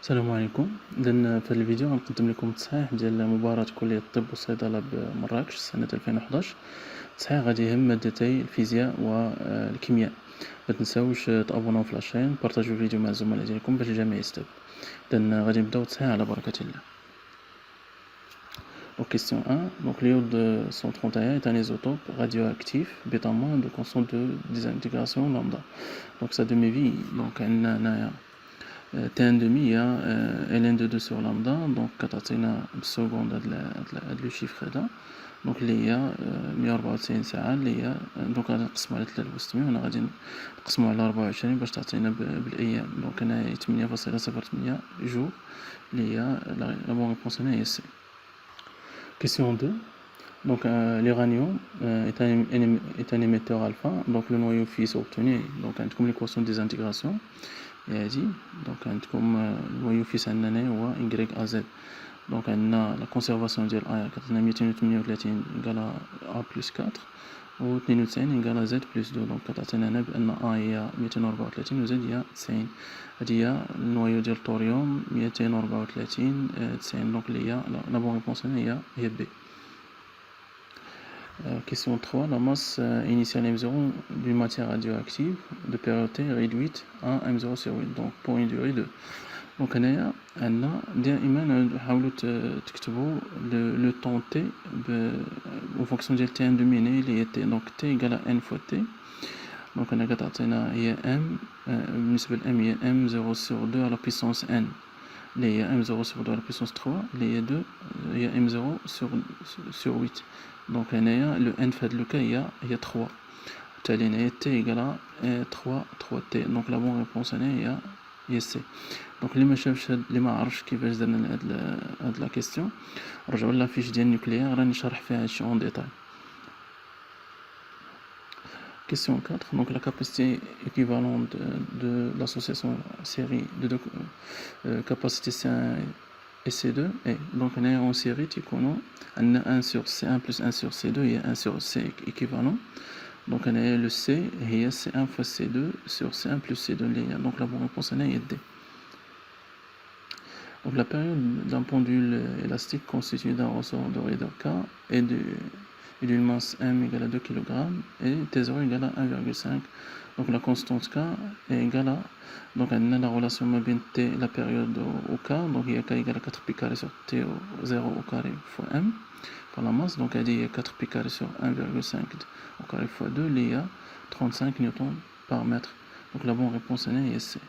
السلام عليكم. إذن في هذا الفيديو غنقدم لكم تصحيح ديال مباراة كلية الطب والصيدلة بمراكش سنة 2011. تصحيح غادي يهم مادتي الفيزياء والكيمياء. ما تنساوش تابوناو في لاشين، بارطاجيو الفيديو مع الزملاء ديالكم باش الجميع يستافد. إذن غادي نبداو التصحيح على بركة الله. Donc question 1, donc l'iode 131 est un isotope radioactif bêta- de constante de désintégration lambda. Donc sa demi-vie, donc T1 demi il y a ln de 2 sur lambda, donc كتعطينا بالسكوند هاد لو شيفر هذا، دونك اللي هي 194 ساعة اللي هي دونك غادي نقسمو على 3.600 وهنا غادي نقسمو على 24 باش تعطينا بالأيام، دونك هنايا 8.08 جور اللي هي لا بون ريبونس هنا هي سي. Question 2. Donc l'uranium est un émetteur alpha, donc le noyau fixe obtenu, donc عندكم l'équation de désintégration هادي، دونك عندكم النويو فيس عندنا هو y az، دونك عندنا لا كونسيرفاسيون ديال ا كتعطينا 238 إيكالا ا بلس 4 و 92 إيكالا z بلس 2، دونك كتعطينا هنا بان ا هي 234 و z هي 90. هادي هي النويو ديال الثوريوم 234 90، دونك اللي هي لا بون ريبونس هنا هي بي. Question 3. La masse initiale M0 d'une matière radioactive de période T réduite à M0 sur 8, donc pour une durée de. Donc هنايا عندنا دائما نحاولوا تكتبوا لو طون تي او فونكسيون ديال تي ان دوميني اللي هي تي، دونك تي ايكال ان فوا تي، دونك هنا كتعطينا هي ام بالنسبه لام هي ام 0 سور 2 على بيسونس ان اللي هي ام 0 سور 2 على بيسونس 3 اللي هي 2 هي ام 0 سور 8، دونك هنايا لو ان في هاد لو كا هي 3، بالتالي هنايا تي ايكال 3 تي، دونك لا بون ريبونس هنا هي سي. دونك اللي ما شافش اللي ما عرفش كيفاش درنا هاد لا كيسيون رجعوا لافيش ديال النوكليير راني شارح فيها هادشي اون ديتاي. Question 4. Donc la capacité équivalente de l'association série de deux capacités C1 et C2 est donc on est en série تيكونوا عندنا 1 sur C1 plus 1 sur C2 هي 1 sur C équivalent، donc on est le C هي C1 fois C2 sur C1 plus C2 اللي هي donc la bonne réponse هنا هي D. Donc la période d'un pendule élastique constituée d'un ressort de raideur K et d'une masse M égale à 2 kg et T0 égale à 1,5. Donc la constante K est égale à, donc on a la relation bien T la période au K, donc il y a K égale à 4 pi carré sur T au 0 au carré fois M par la masse, donc elle dit 4 pi carré sur 1,5 au carré fois 2, il y a 35 newtons par mètre. Donc la bonne réponse est C.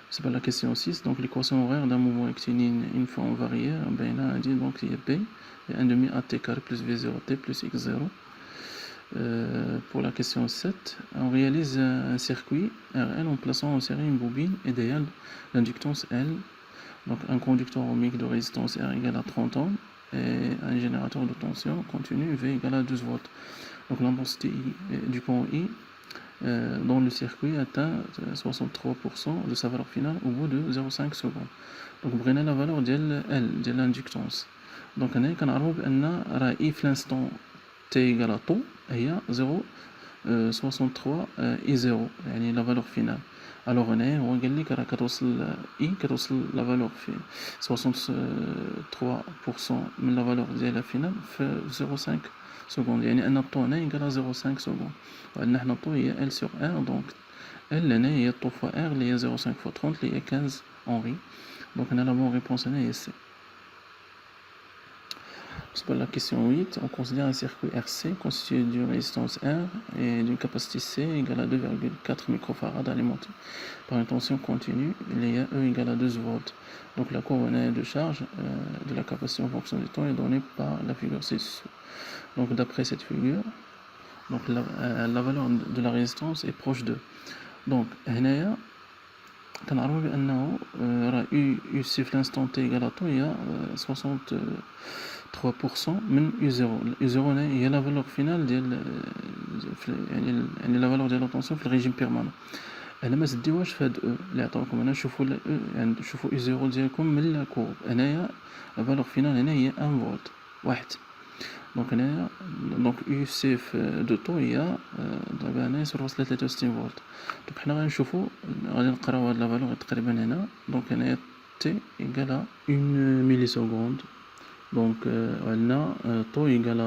C'est pas la question 6, donc l'équation horaire d'un mouvement rectiligne une fois variée, ben là on dit donc il y a P et 1 demi AT carré plus V0T plus X0. Pour la question 7, on réalise un circuit RL en plaçant en série une bobine idéale d'inductance L, donc un conducteur ohmique de résistance R égale à 30 ohms et un générateur de tension continue V égale à 12 volts. Donc l'intensité du courant I dans le circuit atteint 63% de sa valeur finale au bout de 0,5 secondes. Donc بغينا la valeur ديال L ديال l'inductance، donc هنا كنعرفوا بان راه I في l'instant T égale à tau هي 0,63 I0 يعني la valeur finale. alors هنا هو قال لك راه كتوصل I كتوصل la valeur في 63% من la valeur ديالها فينال في 0,5 secondes، يعني ان الطو هنا يقال 0,5 secondes، وعندنا حنا الطو هي L sur R، donc L هنا هي الطو fois R اللي هي 0,5 fois 30 اللي هي 15 Henri، donc هنا la bonne réponse هنا هي C. Pour la question 8, on considère un circuit RC constitué d'une résistance R et d'une capacité C égale à 2,4 microfarad alimenté par une tension continue, il y a E égale à 12 volts. Donc la courbe de charge de la capacité en fonction du temps est donnée par la figure ci-dessous. Donc d'après cette figure, donc la valeur de la résistance est proche de. Donc هنايا كنعرفوا بانه راه U C في l'instant T égale à tau هي 63% من U0. U0 هي la valeur finale ديال يعني la valeur ديال الطونسيون في الريجيم بيرمانون. هنا ما تديوهاش في هاد او اللي عطاوكم هنا، شوفوا يعني شوفوا U0 ديالكم من لا كورب، هنايا la valeur finale هنا هي 1 فولت واحد، دونك هنايا دونك يو سي دو طو هي دابا هنايا سور وصلت 63 فولت. دونك حنا غنشوفو غادي نقراو هاد لا فالور تقريبا هنا. دونك هنايا تي ايكال 1 ميلي سكوند. دونك عندنا طو ايكال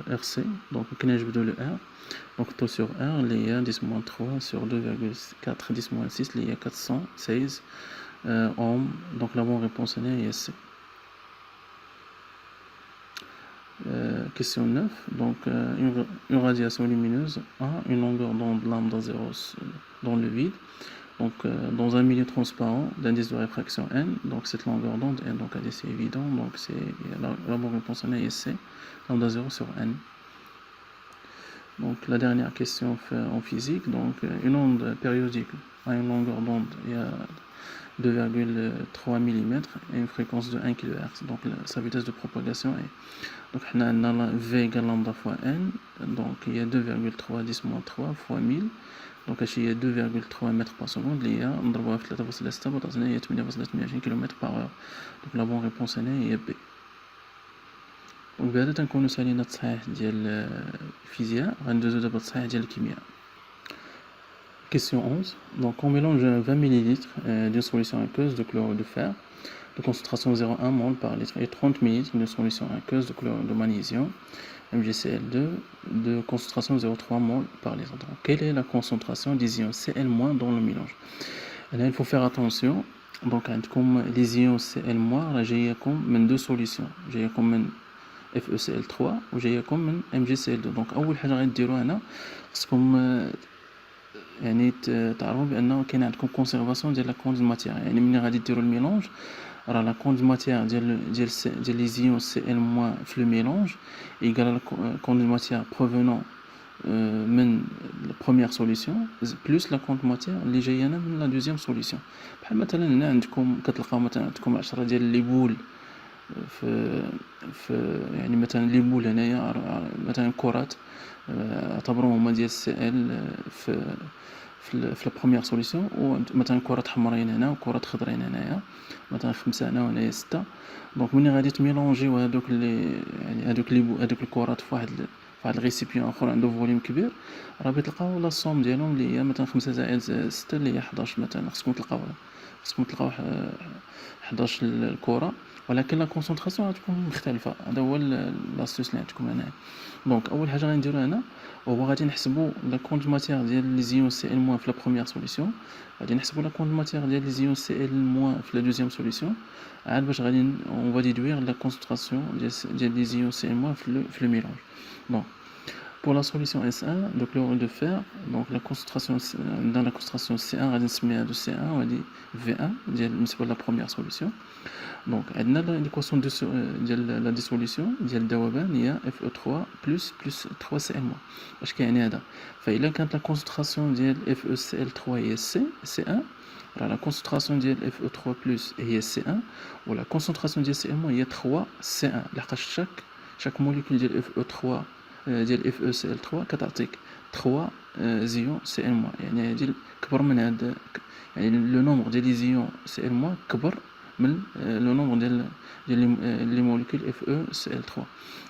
ار سي. دونك كنا نجبدو لو ار. دونك طو سور ار اللي هي 10 موان 3 سور 2,4 10 موان 6 اللي هي 416 اوم. دونك لا بون ريبونس هنا هي سي. Question 9. Donc, une radiation lumineuse a une longueur d'onde lambda 0 dans le vide. Donc, dans un milieu transparent d'indice de réfraction n. Donc, cette longueur d'onde n, donc elle est c'est évident. Donc, c'est la bonne réponse est C, lambda 0 sur n. Donc, la dernière question en physique. Donc, une onde périodique a une longueur d'onde, il y a 2,3 mm et une fréquence de 1 kHz. Donc, sa vitesse de propagation est. Donc, on a V égale lambda fois n. Donc, il y a 2,3 10 moins 3 fois 1000. Donc, il y a 2,3 mètres par seconde. Il y a 3,8 km par heure. Donc, la bonne réponse est B. Donc, بهذا تنكونوا سالينا التصحيح ديال الفيزياء. غندوزو دابا التصحيح ديال الكيمياء. Question 11. Donc, on mélange 20 ml d'une solution aqueuse de chlorure de fer de concentration 0,1 mol par litre et 30 ml d'une solution aqueuse de chlorure de magnésium MgCl2 de concentration 0,3 mol par litre. Donc, quelle est la concentration des ions Cl- dans le mélange? Et là, il faut faire attention. Donc, comme les ions Cl- j'ai comme deux solutions. J'ai comme FeCl3 ou j'ai comme MgCl2. Donc, أول حاجة غنديرو هنا خصكم يعني تعرفوا بأنه كاين عندكم كونسيرفاسيون ديال لا كوند ماتيير. يعني ملي غادي ديروا الميلونج راه لا كوند ماتيير ديال لي زيون Cl- في لو ميلونج ايغال لا كوند ماتيير بروفونون من لا بروميير سوليسيون بلس لا كوند ماتيير اللي جايه من لا دوزيام سوليسيون. بحال مثلا هنا عندكم كتلقاو مثلا عندكم 10 ديال لي بول في يعني مثلا لي بول هنايا مثلا كرات اعتبروهم هما ديال السائل في لا بروميير سوليسيون. ومثلا كرات حمرين هنا وكرات خضرين هنايا مثلا 5 هنا وهنايا 6. دونك ملي غادي تميلونجيو هادوك لي يعني هادوك الكرات في واحد الريسيبيون اخر عنده فوليوم كبير راه بتلقاو لا صوم ديالهم اللي هي مثلا 5 زائد 6 اللي هي 11 مثلا. خصكم تلقاو 11 الكره ولكن لا كونسونطراسيون غتكون مختلفه. هذا هو لاستوس اللي عندكم هنا. دونك اول حاجه غنديرو هنا هو غادي نحسبوا لا كوند ماتيير ديال لي زيون Cl- في لا بروميير سوليسيون. غادي نحسبوا لا كوند ماتيير ديال لي زيون Cl- في لا دوزيام سوليسيون عاد باش غادي اون va déduire la concentration ديال لي زيون Cl- في le mélange. Donc pour la solution S1 de chlorure de fer, donc la concentration dans la concentration C1 غادي نسميها de C1 وهادي V1 ديال بالنسبه لا بروميير سوليسيون. دونك عندنا ليكواسيون ديال لا ديسوليسيون ديال الذوبان هي Fe3 بلس 3Cl-. اش كيعني هذا؟ فإلا كانت لا كونسونطراسيون ديال FeCl3 هي C1 راه لا كونسونطراسيون ديال Fe3 بلس هي C1 ولا كونسونطراسيون ديال Cl- هي 3C1 لحقاش شاك موليكول ديال Fe3 ديال FeCl3 كتعطيك 3 زيون Cl-. يعني هادي كبر من هاد يعني لو نومبر ديال لي زيون Cl- كبر من لو نومبر ديال لي موليكول FeCl3.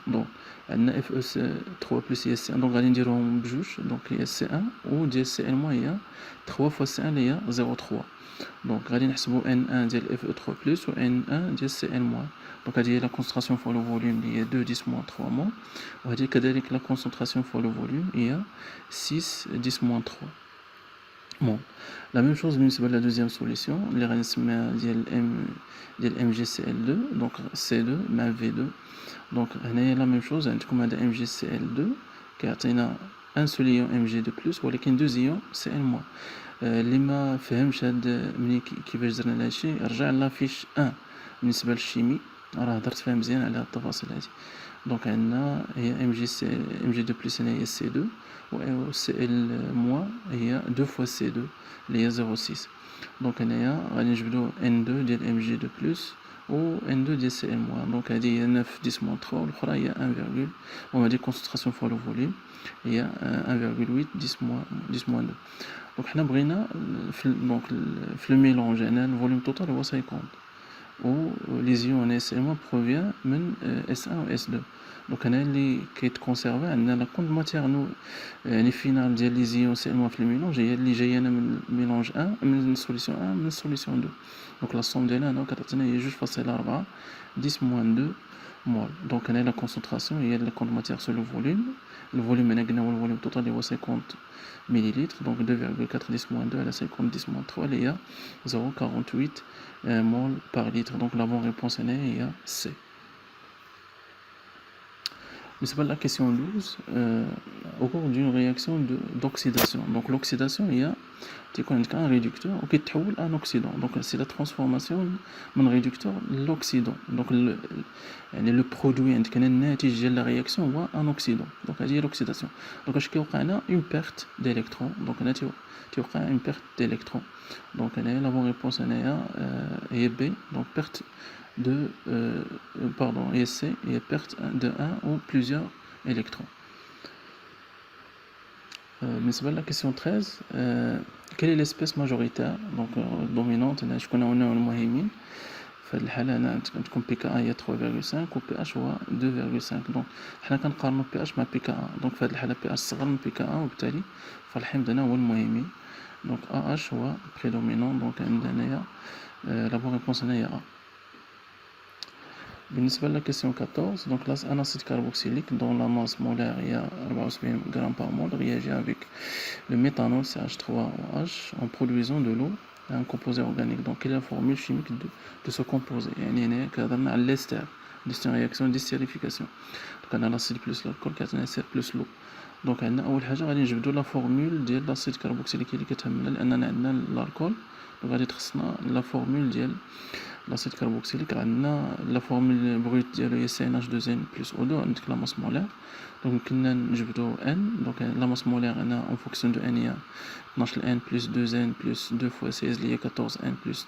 دونك عندنا FeC3 بلس هي C1 دونك غادي نديروهم بجوج. دونك هي C1 و ديال Cl- هي 3 فوا C1 اللي هي 0.3. دونك غادي نحسبوا N1 ديال Fe3 بلس و N1 ديال Cl-. دونك هذه هي لا كونسونطراسيون فوا لو فوليوم اللي هي 2 10 موان 3 مول. وهذه كذلك لا كونسونطراسيون فوا لو فوليوم هي 6 10 موان 3 مول. لا ميم شوز بالنسبه لا دوزيام سوليسيون اللي غادي نسميها ديال MgCl2. دونك C2 مع V2. دونك هنايا لا ميم شوز عندكم هذا MgCl2 كيعطينا ان سول ايون Mg2 بلس ولكن دو زيون Cl-. اللي ما فهمش هاد مني كيفاش درنا هادشي رجع لافيش 1 بالنسبه للشيمي راه هضرت فيها مزيان على هاد التفاصيل هادي. دونك عندنا هي Mg2 بلس هنا هي C2 و Cl- هي 2 فوا C2 اللي هي 0.6. دونك هنايا غادي نجبدو N2 ديال Mg2 بلس و N2 ديال Cl-. دونك هذه هي 9 10 موان 3 والاخرى هي 1 وهذه كونسونطراسيون فوا لو فوليوم هي 1,8 10 موان 2. دونك حنا بغينا في دونك في لو ميلونج هنا الفوليوم توتال هو 50. و les ions NaCl- proviennent من S1 و S2. دونك هنا اللي كيتكونسيرفي عندنا لا كونت ماتير نو يعني فينال ديال لي زيون CL- في الميلونج هي اللي جايانا من ميلونج 1 من سوليسيون 1 من سوليسيون 2. دونك لا سوم ديالها هنا كتعطينا هي 2.4 10-2 مول. دونك هنا لا كونسونطراسيون هي لا كونت ماتير سو لو فوليوم. الفوليوم هنا قلنا هو الفوليوم توتال اللي هو 50 millilitres, donc 2,4 10-2 à la 50 10-3 il y a 0,48 mol par litre. Donc la bonne réponse est il y a C. Mais c'est pas la question 12, au cours d'une réaction d'oxydation. Donc l'oxydation, il y a un réducteur qui est un oxydant. Donc c'est la transformation d'un réducteur l'oxydant. Donc le produit qui est la réaction هو un oxydant. Donc هذه l'oxydation. Donc اش كيوقع une perte d'électrons. Donc هنا توقع une perte d'électrons. Donc la bonne réponse est B. Donc perte de pardon, et C et perte de un ou plusieurs électrons. Mais c'est pas la question 13. Quelle est l'espèce majoritaire donc dominante je connais on est المهيمين في الحالة هنا تكون PKA هي 3.5 و pH هو 2.5. donc حنا كنقارنوا pH مع PKA. donc في هذه الحالة pH صغر من PKA وبالتالي فالحمض هنا هو المهيمن. donc AH هو prédominant. donc عندنا هنايا la bonne réponse هنا هي A. بالنسبة la question 14, donc là un acide carboxylique dont la masse molaire est à 74 g par mol réagit avec le méthanol CH3OH en produisant de l'eau un composé organique. Donc quelle est la formule chimique de ce composé? يعني هنا كهضرنا على l'ester, c'est une réaction d'estérification. donc عندنا l'acide plus l'alcool كتعطينا SR plus l'eau. donc عندنا أول حاجة غادي نجبدو لا فورمول ديال l'acide carboxylique اللي كتهمنا لأننا عندنا الألكول. donc غادي تخصنا لا فورمول ديال l'acide carboxylique. la formule brute ديالو هي CnH2n plus O2 عندك la masse molaire. donc كنا نجبدو N. donc la masse molaire هنا en fonction de N هي 12 N plus 2N plus 2 fois 16 اللي هي 14 N plus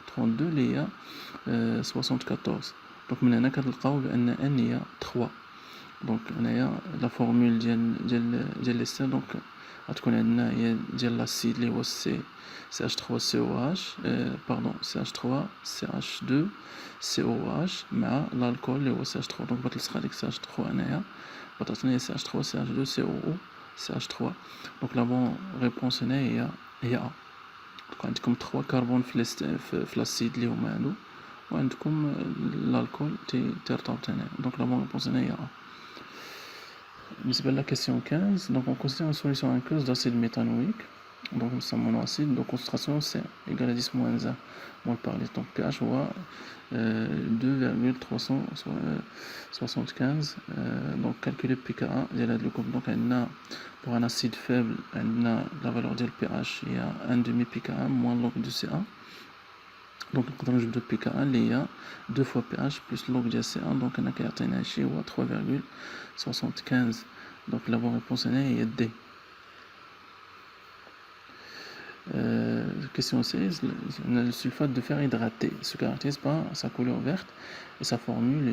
32 اللي هي 74. donc من هنا كتلقاو بأن N هي 3. donc هنايا la formule ديال ليستر. donc غتكون عندنا هي ديال لاسيد اللي هو CH3COH pardon CH3CH2 COH مع الالكول اللي هو CH3. donc بتلصق هذيك CH3 هنايا بتعطينا CH3 CH2 COO CH3. donc la bonne réponse هنا هي A. donc عندكم 3 كربون في الاسيد اللي هما هادو وعندكم الالكول تيرتبط هنا. donc la bonne réponse هنا هي A. بالنسبة la question 15, donc on considère une solution aqueuse d'acide méthanoïque. donc c'est un monoacide. donc concentration C égale à 10-1 mol par litre. donc pH هو 2,375. donc calculer pKa ديال هاد الكوب. donc عندنا pour un acide faible عندنا la valeur ديال pH هي 1,5 pKa moins log de Ca. donc نقدروا نجبدو pKa اللي هي 2 fois pH plus log ديال Ca. donc هنا كيعطينا هادشي هو 3,75. donc la bonne réponse هي D. question 16, le sulfate de fer hydraté se caractérise par sa couleur verte et sa formule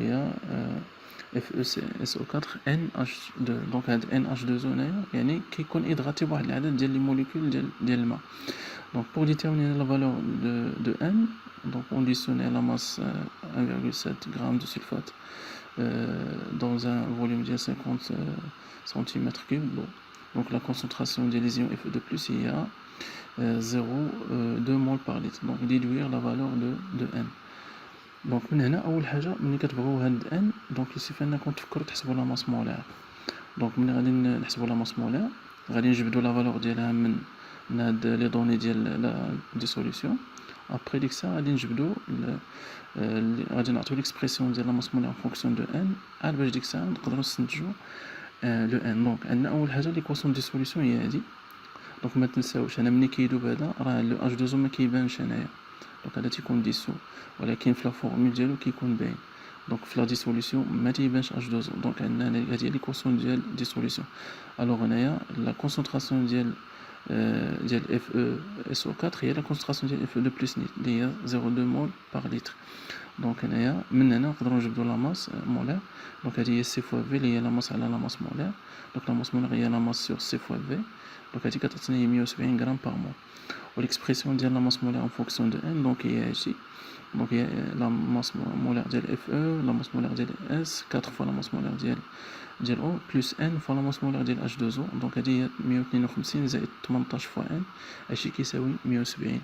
est FeSO4NH2. donc NH2O يعني كيكون hydraté بواحد العدد ديال لي موليكول ديال الماء. donc pour déterminer la valeur de N, donc on additionne la masse 1,7 g de sulfate dans un volume de 50 cm3. donc la concentration des lésions Fe2+, il y a 0,2 mol par litre. donc déduire la valeur de N. donc من هنا اول حاجه ملي كتبغيو هاد N, donc يصيف انكم تفكروا تحسبوا لا ماس مولار. donc ملي غادي نحسبوا لا ماس مولار غادي نجبدوا لا فالور ديالها من هاد لي دوني ديال لا ديسوليسيون. ابري ديك الساعه غادي نجبدوا غادي نعطيو ليكسبرسيون ديال لا ماس مولار en fonction de N على باش ديك الساعه نقدروا نستنتجوا لو N. donc عندنا اول حاجه ليكواسيون ديسوليسيون هي هادي. donc ما تنساوش انا ملي كيدوب هذا راه لو H2O ما كيبانش هنايا. donc هذا تيكون ديسو ولكن في لا فورمول ديالو كيكون باين. donc في لا ديسوليسيون ما تيبانش H2O. donc عندنا هذه هي ليكواسيون ديال ديسوليسيون. الوغ هنايا لا كونسونطراسيون ديال FeSO4 هي لا كونسونطراسيون ديال Fe2+ اللي هي 0,2 مول بار لتر. donc هنايا من هنا نقدروا نجبدوا لا ماس مولار. donc هذه هي سي فوا في اللي هي لا ماس على لا ماس donc la masse molaire هي لا ماس sur C fois V. donc هذه كتعطينا هي 170 غرام بار مول. l'expression ديال la masse molaire en fonction de n donc هي هادشي donc هي la masse molaire ديال Fe la masse molaire ديال S 4 fois la masse molaire ديال O plus n fois la masse molaire ديال H2O donc هادي هي 152 زائد 18 fois n هادشي كيساوي 170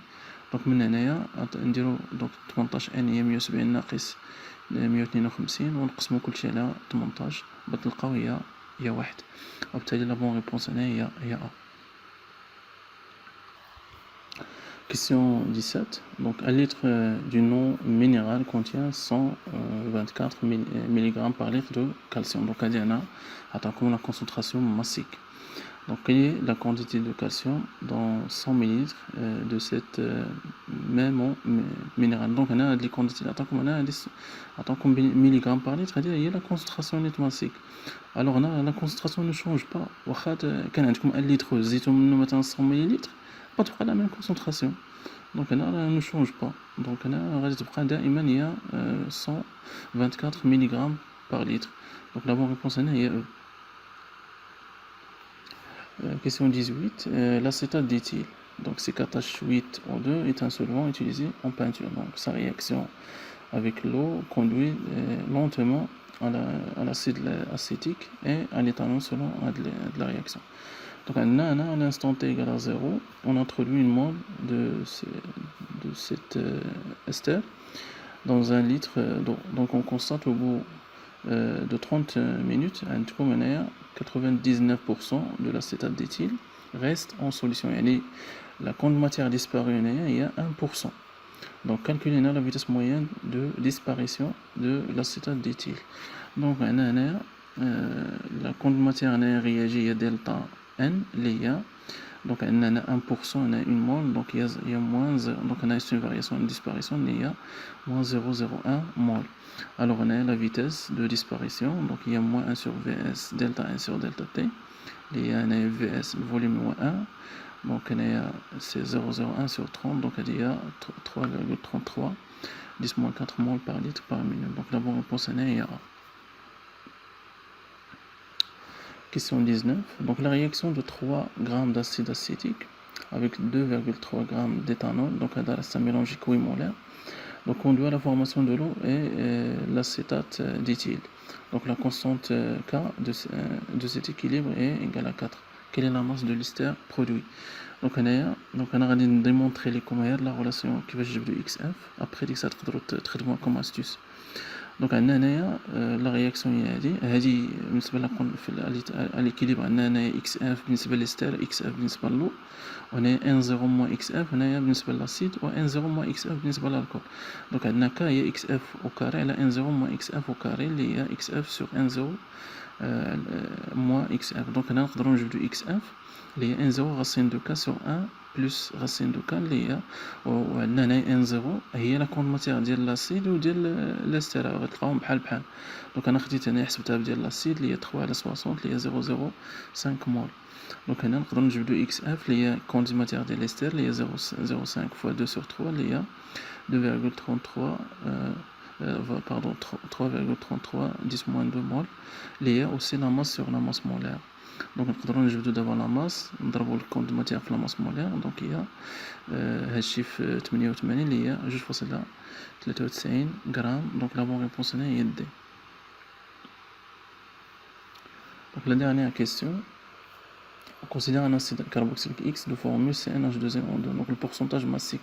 donc من هنايا نديرو donc 18 n هي 170 ناقص 152 ونقسمو كلشي على 18 باش تلقاو هي واحد وبالتالي لا بون ريبونس هنا هي A. Question 17. Donc, un litre du nom minéral contient 124 mg par litre de calcium. Donc, comme la concentration massique. Donc, quelle est la quantité de calcium dans 100 ml de cette même eau minérale? Donc, on a les quantités. Comme milligramme par litre, il y a la concentration nette massique. Alors, la concentration ne change pas. Quand on a un litre, nous 100 ml. Pas la même concentration. Donc là, ne change pas. Donc là, il y a 124 mg par litre. Donc la bonne réponse est E. Question 18. L'acétate d'éthyle. Donc C4H8O2 est un solvant utilisé en peinture. Donc sa réaction avec l'eau conduit lentement à l'acide acétique et à l'éthanol selon de la réaction. Donc, à l'instant t égale à 0, on introduit une mole de cet ester dans un litre d'eau. Donc, on constate au bout de 30 minutes, 99% de l'acétate d'éthyle reste en solution. La quantité de matière disparue, il y a 1%. Donc, calculez la vitesse moyenne de disparition de l'acétate d'éthyle. Donc, la quantité de matière réagit à delta n l'IA donc on a 1% on a une mole donc il y a moins donc on a une variation de disparition il y a moins 0,01 mole. Alors on a la vitesse de disparition donc il y a moins 1 sur vs delta 1 sur delta t il y a vs volume moins 1 donc on a c'est 0,01 sur 30 donc il y a 3,33 10-4 mol par litre par minute. Donc la bonne réponse est A. Question 19. Donc la réaction de 3 g d'acide acétique avec 2,3 g d'éthanol, donc c'est un mélange équimolaire, donc conduit à la formation de l'eau et l'acétate d'éthyle. Donc la constante K de cet équilibre est égale à 4. Quelle est la masse de l'ester produit? Donc on a démontré les la relation qui va de XF. Après ça traitement comme astuce. Donc عندنا la réaction هذه بالنسبه à l'équilibre عندنا XF بالنسبه للستار XF بالنسبه للو وهنا N0 moins XF هنايا بالنسبه للاسيد و N0 moins XF بالنسبه للالكول. دونك عندنا K هي XF au carré على N0 moins XF au carré اللي هي XF sur N0 moins XF. Donc هنا نقدروا نجبدوا XF اللي هي N0 racine de K sur 1 plus racine de K اللي هي وعندنا هنا N0 هي لا كونتيتي ديال لاسيد وديال الاستر غتلقاوهم بحال. دونك انا خديت هنا حسبتها ديال لاسيد اللي هي 3 على 60 اللي هي 0,05 مول. دونك هنا نقدروا نجبدوا اكس اف اللي هي كونتيتي ديال الاستر اللي هي 0,05 fois 2 sur 3 اللي هي 2,33 pardon 3,33 10 moins 2 mol اللي هي aussi la masse sur la masse molaire. Donc نقدروا نجبدوا دابا لا ماس نضربوا الكونت ماتير في لا ماس مولير دونك هي هادشي في 88 اللي هي 2.93 غرام. دونك لا بون ريبونس هنا هي دي. Donc la dernière question, on considère un acide carboxylique X de formule CnH2nO2. Donc le pourcentage massique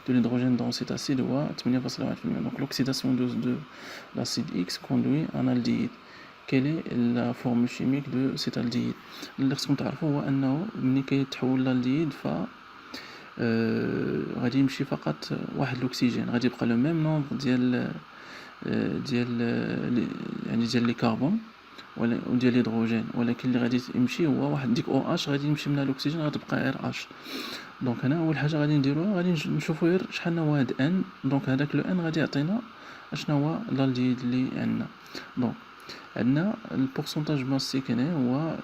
de l'hydrogène dans cet acide est 8,1%. Donc l'oxydation de l'acide X conduit à un aldéhyde. Quelle est la formule chimique de cet aldéhyde? اللي خصكم تعرفوا هو انه ملي كيتحول لالديد ف غادي يمشي فقط واحد الاكسجين غادي يبقى لو ميم نومبر ديال يعني ديال لي كربون وديال الهيدروجين ولكن اللي غادي يمشي هو واحد ديك او اش غادي يمشي من الاكسجين غتبقى غير اش. دونك هنا اول حاجه غادي نديروها غادي نشوفوا غير شحال هو هاد ان. دونك هذاك لو ان غادي يعطينا اشنا هو الالديد اللي عندنا. دونك عندنا البورسونتاج ماسيك هنا هو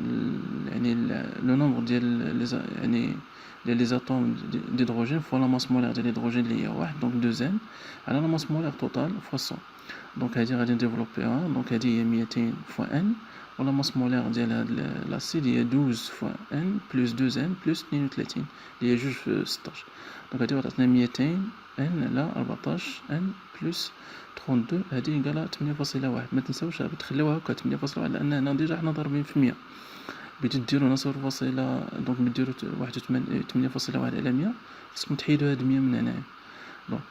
يعني لو نومبر ديال يعني ديال لي زاتوم d'hydrogène fois la masse molaire ديال l'hydrogène اللي هي 1 دونك 2 n على la masse molaire totale fois 100. دونك هادي غادي نديفلوبيها، دونك هادي هي 200 fois n ولا masse molaire ديال هاد لاسيد هي 12 fois n plus 2 n plus 32 اللي هي 2 في 16. دونك هادي غتعطينا 200 n على 14 n plus 32 هادي قالها 8.1. ما تنساوش تخليوها هكا 8.1 لان هنا ديجا حنا ضاربين في 100. بغيتو ديرو هنا 0. دونك نديرو 8.1 على 100 خصكم تحيدو هاد 100 من هنايا. دونك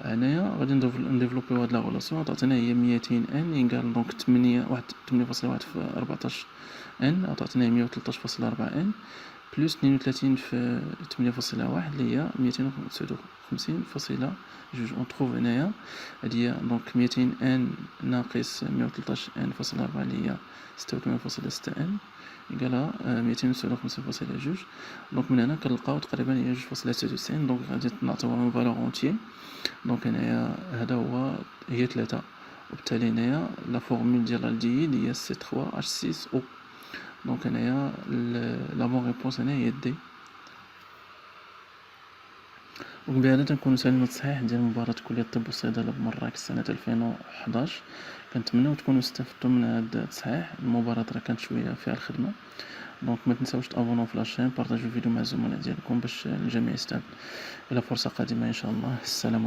هنايا غادي نديفلوبيو هاد لا غولاسيون تعطينا هي 200 ان ينقال دونك 8.1 في 14 ان عطاتنا 113.4 ان بلس 32 في 8.1 اللي هي 259.2. اون تروف هنايا هادي هي دونك 200 ان ناقص 113 ان فاصلة 4 اللي هي 86.6 ان يقالها 259.2. دونك من هنا كنلقاو تقريبا هي 2.96. دونك غادي نعطيوها اون فالور اونتيي. دونك هنايا هذا هي 3. وبالتالي هنايا لا فورمول ديال الديد هي C3H6O. دونك هنايا لا بون ريبونس هنا هي دي. وبهذا تنكون سالينا التصحيح ديال مباراة كلية الطب والصيدلة بمراكش سنة 2011. كنتمناو تكونوا استفدتوا من هذا التصحيح. المباراة راه كانت شوية فيها الخدمة. دونك ما تنساوش تابوناو في لاشين، بارطاجيو الفيديو مع الزملاء ديالكم باش الجميع يستافد. الى فرصة قادمة ان شاء الله. السلام عليكم.